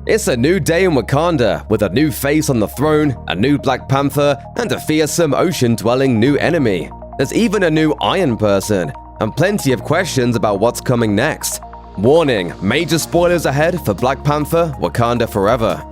It's a new day in Wakanda, with a new face on the throne, a new Black Panther, and a fearsome ocean-dwelling new enemy. There's even a new Iron Person, and plenty of questions about what's coming next. Warning, major spoilers ahead for Black Panther: Wakanda Forever.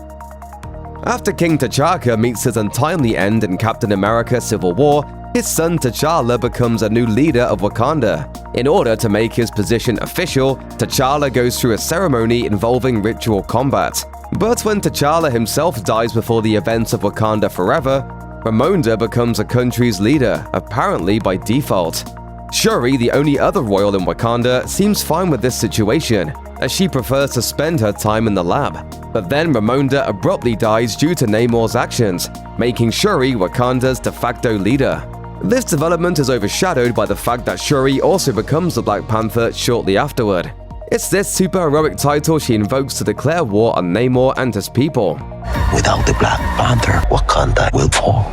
After King T'Chaka meets his untimely end in Captain America: Civil War, his son T'Challa becomes a new leader of Wakanda. In order to make his position official, T'Challa goes through a ceremony involving ritual combat. But when T'Challa himself dies before the events of Wakanda Forever, Ramonda becomes a country's leader, apparently by default. Shuri, the only other royal in Wakanda, seems fine with this situation, as she prefers to spend her time in the lab. But then Ramonda abruptly dies due to Namor's actions, making Shuri Wakanda's de facto leader. This development is overshadowed by the fact that Shuri also becomes the Black Panther shortly afterward. It's this super-heroic title she invokes to declare war on Namor and his people. Without the Black Panther, Wakanda will fall.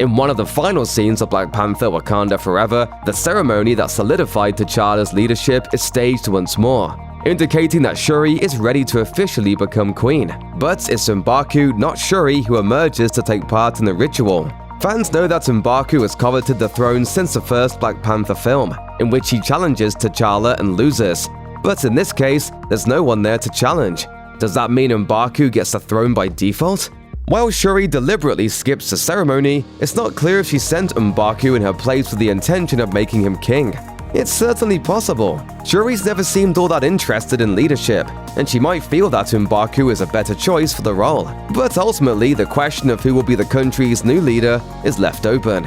In one of the final scenes of Black Panther: Wakanda Forever, the ceremony that solidified T'Challa's leadership is staged once more, indicating that Shuri is ready to officially become queen. But it's M'Baku, not Shuri, who emerges to take part in the ritual. Fans know that M'Baku has coveted the throne since the first Black Panther film, in which he challenges T'Challa and loses. But in this case, there's no one there to challenge. Does that mean M'Baku gets the throne by default? While Shuri deliberately skips the ceremony, it's not clear if she sent M'Baku in her place with the intention of making him king. It's certainly possible. Shuri's never seemed all that interested in leadership, and she might feel that M'Baku is a better choice for the role. But ultimately, the question of who will be the country's new leader is left open.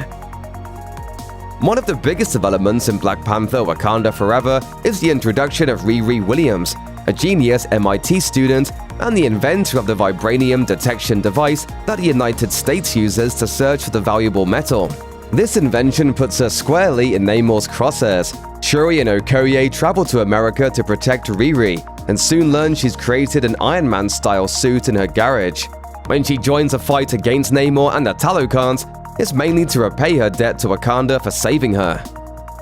One of the biggest developments in Black Panther: Wakanda Forever is the introduction of Riri Williams, a genius MIT student and the inventor of the vibranium detection device that the United States uses to search for the valuable metal. This invention puts her squarely in Namor's crosshairs. Shuri and Okoye travel to America to protect Riri, and soon learn she's created an Iron Man-style suit in her garage. When she joins a fight against Namor and the Talokans, it's mainly to repay her debt to Wakanda for saving her.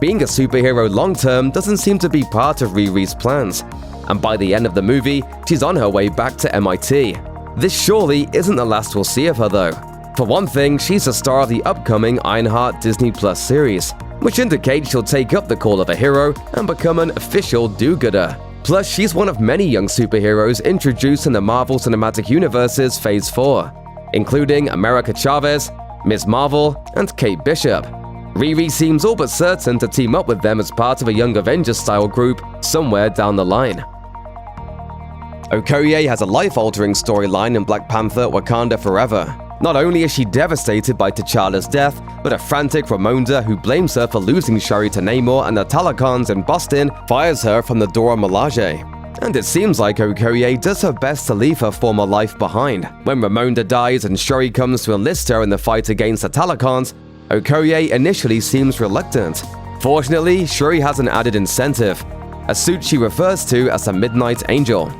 Being a superhero long-term doesn't seem to be part of Riri's plans, and by the end of the movie, she's on her way back to MIT. This surely isn't the last we'll see of her though. For one thing, she's the star of the upcoming Ironheart Disney Plus series, which indicates she'll take up the call of a hero and become an official do-gooder. Plus, she's one of many young superheroes introduced in the Marvel Cinematic Universe's Phase 4, including America Chavez, Ms. Marvel, and Kate Bishop. Riri seems all but certain to team up with them as part of a Young Avengers-style group somewhere down the line. Okoye has a life-altering storyline in Black Panther: Wakanda Forever. Not only is she devastated by T'Challa's death, but a frantic Ramonda who blames her for losing Shuri to Namor and the Talokans in Boston fires her from the Dora Milaje. And it seems like Okoye does her best to leave her former life behind. When Ramonda dies and Shuri comes to enlist her in the fight against the Talokans, Okoye initially seems reluctant. Fortunately, Shuri has an added incentive, a suit she refers to as a Midnight Angel.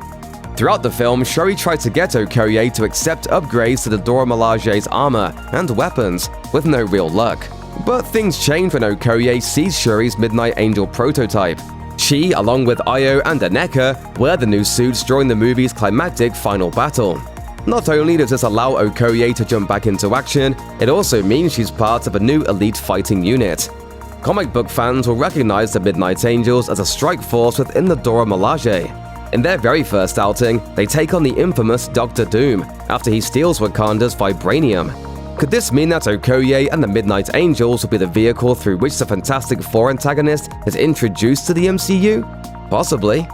Throughout the film, Shuri tried to get Okoye to accept upgrades to the Dora Milaje's armor and weapons, with no real luck. But things change when Okoye sees Shuri's Midnight Angel prototype. She, along with Ayo and Aneka, wear the new suits during the movie's climactic final battle. Not only does this allow Okoye to jump back into action, it also means she's part of a new elite fighting unit. Comic book fans will recognize the Midnight Angels as a strike force within the Dora Milaje. In their very first outing, they take on the infamous Dr. Doom after he steals Wakanda's vibranium. Could this mean that Okoye and the Midnight Angels will be the vehicle through which the Fantastic Four antagonist is introduced to the MCU? Possibly.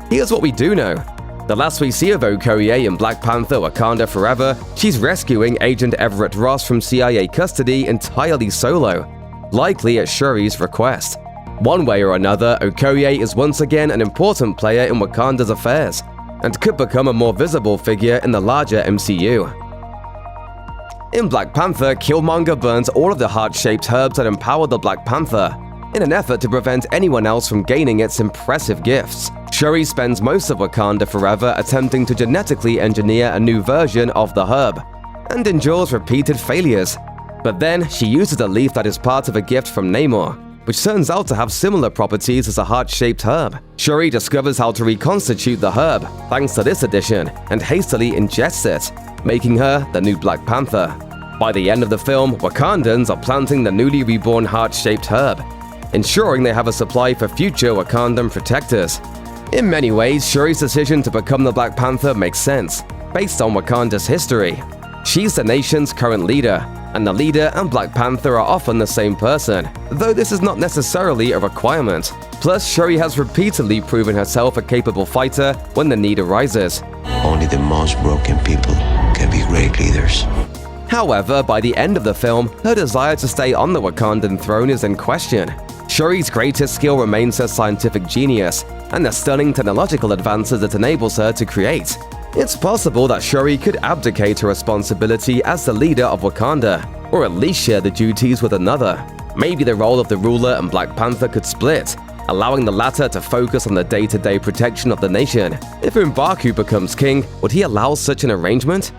Here's what we do know. The last we see of Okoye in Black Panther: Wakanda Forever, she's rescuing Agent Everett Ross from CIA custody entirely solo, likely at Shuri's request. One way or another, Okoye is once again an important player in Wakanda's affairs, and could become a more visible figure in the larger MCU. In Black Panther, Killmonger burns all of the heart-shaped herbs that empower the Black Panther, in an effort to prevent anyone else from gaining its impressive gifts. Shuri spends most of Wakanda Forever attempting to genetically engineer a new version of the herb, and endures repeated failures. But then, she uses a leaf that is part of a gift from Namor. which turns out to have similar properties as a heart-shaped herb. Shuri discovers how to reconstitute the herb thanks to this addition and hastily ingests it, making her the new Black Panther. By the end of the film, Wakandans are planting the newly reborn heart-shaped herb, ensuring they have a supply for future Wakandan protectors. In many ways, Shuri's decision to become the Black Panther makes sense, based on Wakanda's history. She's the nation's current leader, and the leader and Black Panther are often the same person, though this is not necessarily a requirement. Plus, Shuri has repeatedly proven herself a capable fighter when the need arises. Only the most broken people can be great leaders. However, by the end of the film, her desire to stay on the Wakandan throne is in question. Shuri's greatest skill remains her scientific genius and the stunning technological advances it enables her to create. It's possible that Shuri could abdicate her responsibility as the leader of Wakanda, or at least share the duties with another. Maybe the role of the ruler and Black Panther could split, allowing the latter to focus on the day-to-day protection of the nation. If M'Baku becomes king, would he allow such an arrangement?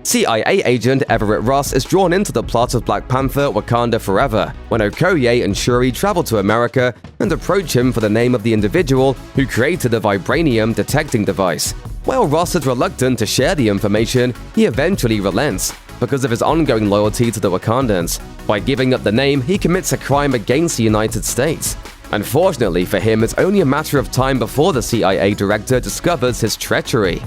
CIA agent Everett Ross is drawn into the plot of Black Panther Wakanda Forever when Okoye and Shuri travel to America and approach him for the name of the individual who created the vibranium detecting device. While Ross is reluctant to share the information, he eventually relents because of his ongoing loyalty to the Wakandans. By giving up the name, he commits a crime against the United States. Unfortunately for him, it's only a matter of time before the CIA director discovers his treachery.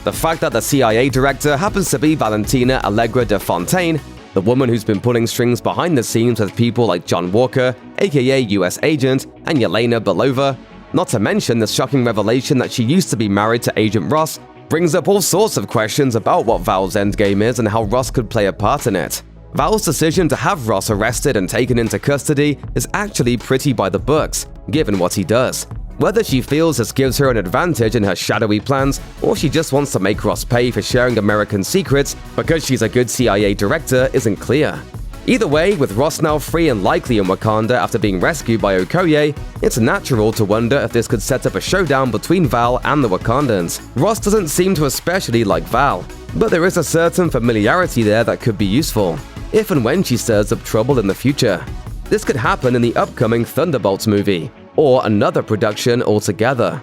The fact that the CIA director happens to be Valentina Allegra de Fontaine, the woman who's been pulling strings behind the scenes with people like John Walker, aka US Agent, and Yelena Belova, not to mention the shocking revelation that she used to be married to Agent Ross, brings up all sorts of questions about what Val's endgame is and how Ross could play a part in it. Val's decision to have Ross arrested and taken into custody is actually pretty by the books, given what he does. Whether she feels this gives her an advantage in her shadowy plans, or she just wants to make Ross pay for sharing American secrets because she's a good CIA director isn't clear. Either way, with Ross now free and likely in Wakanda after being rescued by Okoye, it's natural to wonder if this could set up a showdown between Val and the Wakandans. Ross doesn't seem to especially like Val, but there is a certain familiarity there that could be useful, if and when she stirs up trouble in the future. This could happen in the upcoming Thunderbolts movie, or another production altogether.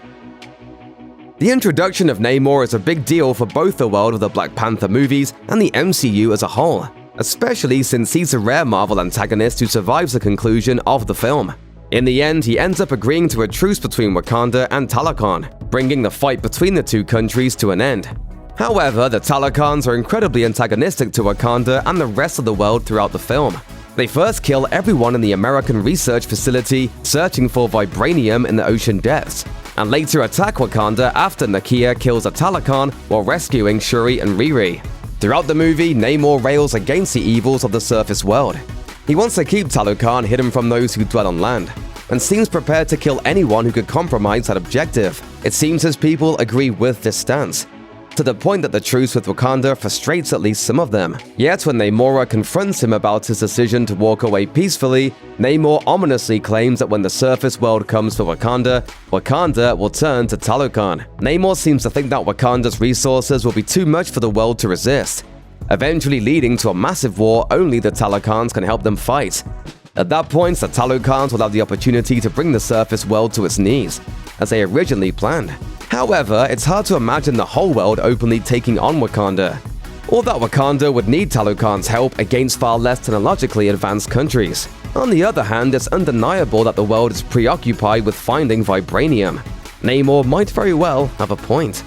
The introduction of Namor is a big deal for both the world of the Black Panther movies and the MCU as a whole, especially since he's a rare Marvel antagonist who survives the conclusion of the film. In the end, he ends up agreeing to a truce between Wakanda and Talokan, bringing the fight between the two countries to an end. However, the Talokans are incredibly antagonistic to Wakanda and the rest of the world throughout the film. They first kill everyone in the American research facility searching for vibranium in the ocean depths, and later attack Wakanda after Nakia kills a Talokan while rescuing Shuri and Riri. Throughout the movie, Namor rails against the evils of the surface world. He wants to keep Talokan hidden from those who dwell on land, and seems prepared to kill anyone who could compromise that objective. It seems his people agree with this stance, to the point that the truce with Wakanda frustrates at least some of them. Yet when Namor confronts him about his decision to walk away peacefully, Namor ominously claims that when the surface world comes for Wakanda, Wakanda will turn to Talokan. Namor seems to think that Wakanda's resources will be too much for the world to resist, eventually leading to a massive war only the Talokans can help them fight. At that point, the Talokans will have the opportunity to bring the surface world to its knees, as they originally planned. However, it's hard to imagine the whole world openly taking on Wakanda, or that Wakanda would need Talokan's help against far less technologically advanced countries. On the other hand, it's undeniable that the world is preoccupied with finding vibranium. Namor might very well have a point.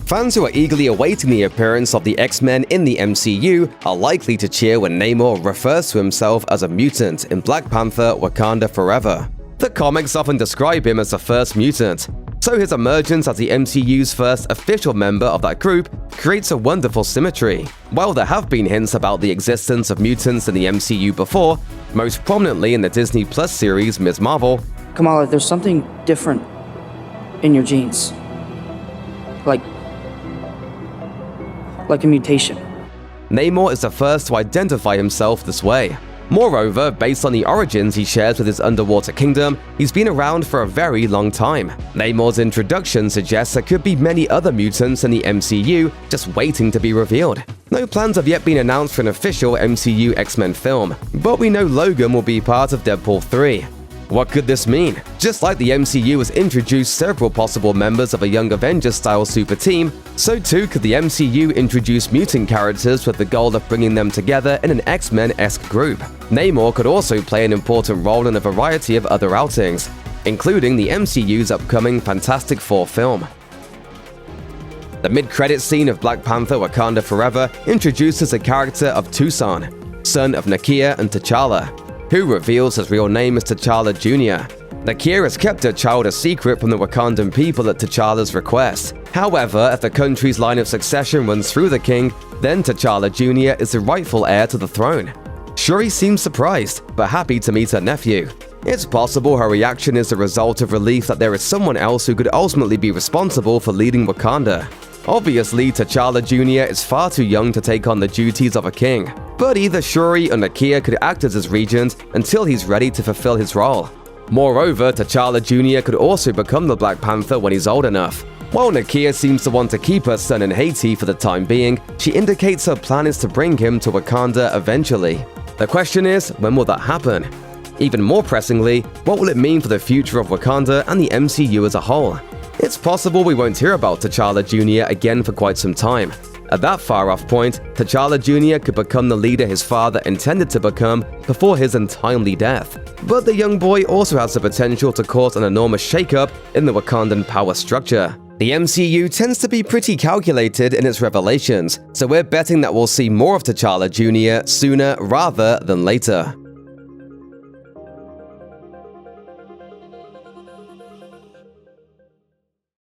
Fans who are eagerly awaiting the appearance of the X-Men in the MCU are likely to cheer when Namor refers to himself as a mutant in Black Panther Wakanda Forever. The comics often describe him as the first mutant, so his emergence as the MCU's first official member of that group creates a wonderful symmetry. While there have been hints about the existence of mutants in the MCU before, most prominently in the Disney Plus series Ms. Marvel, Kamala, there's something different in your genes. Like a mutation. Namor is the first to identify himself this way. Moreover, based on the origins he shares with his underwater kingdom, he's been around for a very long time. Namor's introduction suggests there could be many other mutants in the MCU just waiting to be revealed. No plans have yet been announced for an official MCU X-Men film, but we know Logan will be part of Deadpool 3. What could this mean? Just like the MCU has introduced several possible members of a Young Avengers-style super team, so too could the MCU introduce mutant characters with the goal of bringing them together in an X-Men-esque group. Namor could also play an important role in a variety of other outings, including the MCU's upcoming Fantastic Four film. The mid-credits scene of Black Panther: Wakanda Forever introduces the character of Tucson, son of Nakia and T'Challa, who reveals his real name is T'Challa Jr. Nakia has kept her child a secret from the Wakandan people at T'Challa's request. However, if the country's line of succession runs through the king, then T'Challa Jr. is the rightful heir to the throne. Shuri seems surprised, but happy to meet her nephew. It's possible her reaction is a result of relief that there is someone else who could ultimately be responsible for leading Wakanda. Obviously, T'Challa Jr. is far too young to take on the duties of a king, but either Shuri or Nakia could act as his regent until he's ready to fulfill his role. Moreover, T'Challa Jr. could also become the Black Panther when he's old enough. While Nakia seems to want to keep her son in Haiti for the time being, she indicates her plan is to bring him to Wakanda eventually. The question is, when will that happen? Even more pressingly, what will it mean for the future of Wakanda and the MCU as a whole? It's possible we won't hear about T'Challa Jr. again for quite some time. At that far-off point, T'Challa Jr. could become the leader his father intended to become before his untimely death. But the young boy also has the potential to cause an enormous shakeup in the Wakandan power structure. The MCU tends to be pretty calculated in its revelations, so we're betting that we'll see more of T'Challa Jr. sooner rather than later.